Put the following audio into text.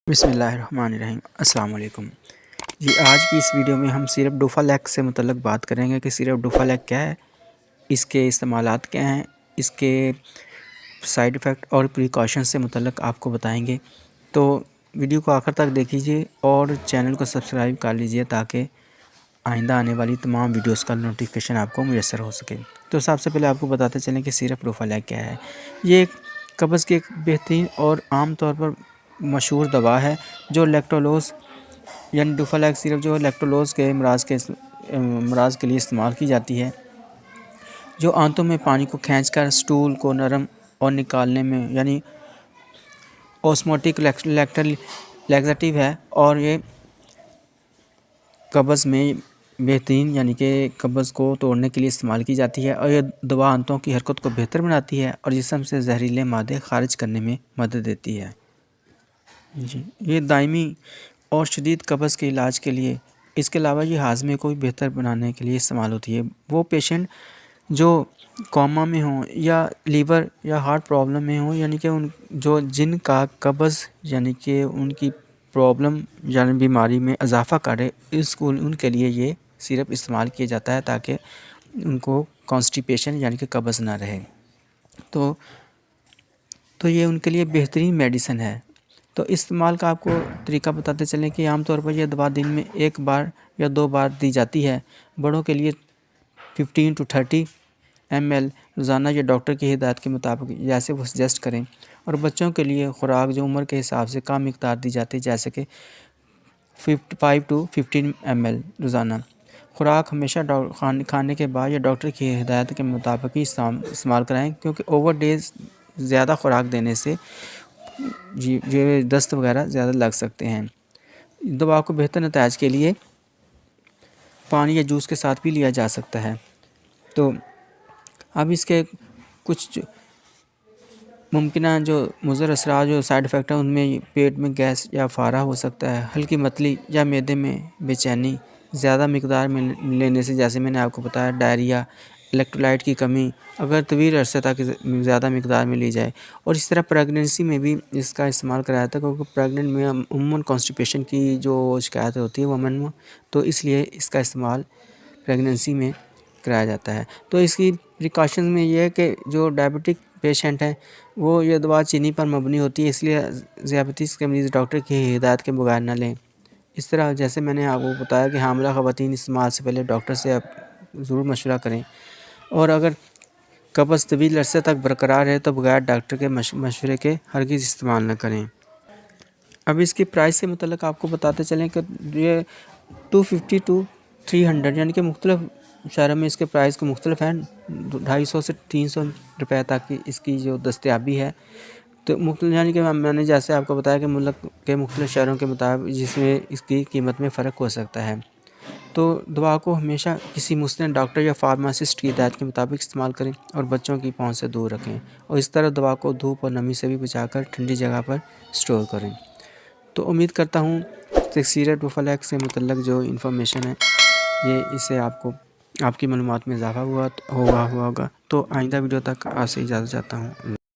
بسم اللہ الرحمن الرحیم۔ السلام علیکم جی، آج کی اس ویڈیو میں ہم سیرپ ڈوفالیک سے متعلق بات کریں گے کہ سیرپ ڈوفالیک کیا ہے، اس کے استعمالات کیا ہیں، اس کے سائیڈ ایفیکٹ اور پریکاشن سے متعلق آپ کو بتائیں گے۔ تو ویڈیو کو آخر تک دیکھیے اور چینل کو سبسکرائب کر لیجئے تاکہ آئندہ آنے والی تمام ویڈیوز کا نوٹیفیکیشن آپ کو میسر ہو سکے۔ تو سب سے پہلے آپ کو بتاتے چلیں کہ سیرپ ڈوفالیک کیا ہے۔ یہ ایک قبض کی ایک بہترین اور عام طور پر مشہور دوا ہے جو لیکٹولوز یعنی ڈوفالیک سیرپ جو لیکٹولوز کے امراض کے لیے استعمال کی جاتی ہے، جو آنتوں میں پانی کو کھینچ کر سٹول کو نرم اور نکالنے میں یعنی اوسموٹک لیکزیٹیو ہے، اور یہ قبض میں بہترین یعنی کہ قبض کو توڑنے کے لیے استعمال کی جاتی ہے، اور یہ دوا آنتوں کی حرکت کو بہتر بناتی ہے اور جسم سے زہریلے مادے خارج کرنے میں مدد دیتی ہے جی۔ یہ دائمی اور شدید قبض کے علاج کے لیے، اس کے علاوہ یہ ہاضمے کو بھی بہتر بنانے کے لیے استعمال ہوتی ہے۔ وہ پیشنٹ جو کوما میں ہوں یا لیور یا ہارٹ پرابلم میں ہوں، یعنی کہ جن کا قبض یعنی کہ ان کی پرابلم یعنی بیماری میں اضافہ کرے، ان کے لیے یہ سیرپ استعمال کیا جاتا ہے تاکہ ان کو کانسٹیپیشن یعنی کہ قبض نہ رہے۔ تو یہ ان کے لیے بہترین میڈیسن ہے۔ تو استعمال کا آپ کو طریقہ بتاتے چلیں کہ عام طور پر یہ دوا دن میں 1 بار یا 2 بار دی جاتی ہے۔ بڑوں کے لیے 15 to 30 ml روزانہ یہ ڈاکٹر کی ہدایت کے مطابق جیسے وہ سجیسٹ کریں، اور بچوں کے لیے خوراک جو عمر کے حساب سے کم مقدار دی جاتی ہے، جیسے کہ 5 to 15 ml روزانہ۔ خوراک ہمیشہ کھانے کے بعد یا ڈاکٹر کی ہدایت کے مطابق ہی استعمال کرائیں، کیونکہ اوور ڈیز زیادہ خوراک دینے سے دست وغیرہ زیادہ لگ سکتے ہیں۔ دوا کو بہتر نتائج کے لیے پانی یا جوس کے ساتھ بھی لیا جا سکتا ہے۔ تو اب اس کے کچھ ممکنہ جو مضر اثرات جو سائیڈ ایفیکٹ ہیں، ان میں پیٹ میں گیس یا پھارا ہو سکتا ہے، ہلکی متلی یا معدے میں بے چینی، زیادہ مقدار میں لینے سے جیسے میں نے آپ کو بتایا ڈائریا، الیکٹرولائٹ کی کمی اگر طویل عرصے تک زیادہ مقدار میں لی جائے، اور اس طرح پریگننسی میں بھی اس کا استعمال کرایا جاتا ہے، کیونکہ پریگننٹ میں عموماً کانسٹیپیشن کی جو شکایت ہوتی ہے وومن میں، تو اس لیے اس کا استعمال پریگننسی میں کرایا جاتا ہے۔ تو اس کی پریکاشن میں یہ ہے کہ جو ڈائبٹک پیشنٹ ہیں وہ یہ دوا چینی پر مبنی ہوتی ہے، اس لیے ذیابیطس کے مریض ڈاکٹر کی ہدایت کے بغیر نہ لیں۔ اس طرح جیسے میں نے آپ کو بتایا کہ حاملہ خواتین استعمال سے پہلے ڈاکٹر سے ضرور مشورہ کریں، اور اگر قبض طویل عرصے تک برقرار ہے تو بغیر ڈاکٹر کے مشورے کے ہرگز استعمال نہ کریں۔ اب اس کی پرائس سے متعلق آپ کو بتاتے چلیں کہ یہ 250 to 300 یعنی کہ مختلف شہروں میں اس کے پرائس کو مختلف ہیں، 250 سے 300 روپے تک کی اس کی جو دستیابی ہے۔ تو مختلف یعنی کہ میں نے جیسے آپ کو بتایا کہ ملک کے مختلف شہروں کے مطابق جس میں اس کی قیمت میں فرق ہو سکتا ہے۔ تو دوا کو ہمیشہ کسی مستند ڈاکٹر یا فارماسسٹ کی ہدایت کے مطابق استعمال کریں اور بچوں کی پہنچ سے دور رکھیں، اور اس طرح دوا کو دھوپ اور نمی سے بھی بچا کر ٹھنڈی جگہ پر سٹور کریں۔ تو امید کرتا ہوں کہ سیرپ ڈوفالیک سے متعلق جو انفارمیشن ہے یہ اس سے آپ کی معلومات میں اضافہ ہوا ہوگا۔ تو آئندہ ویڈیو تک آپ سے اجازت چاہتا ہوں۔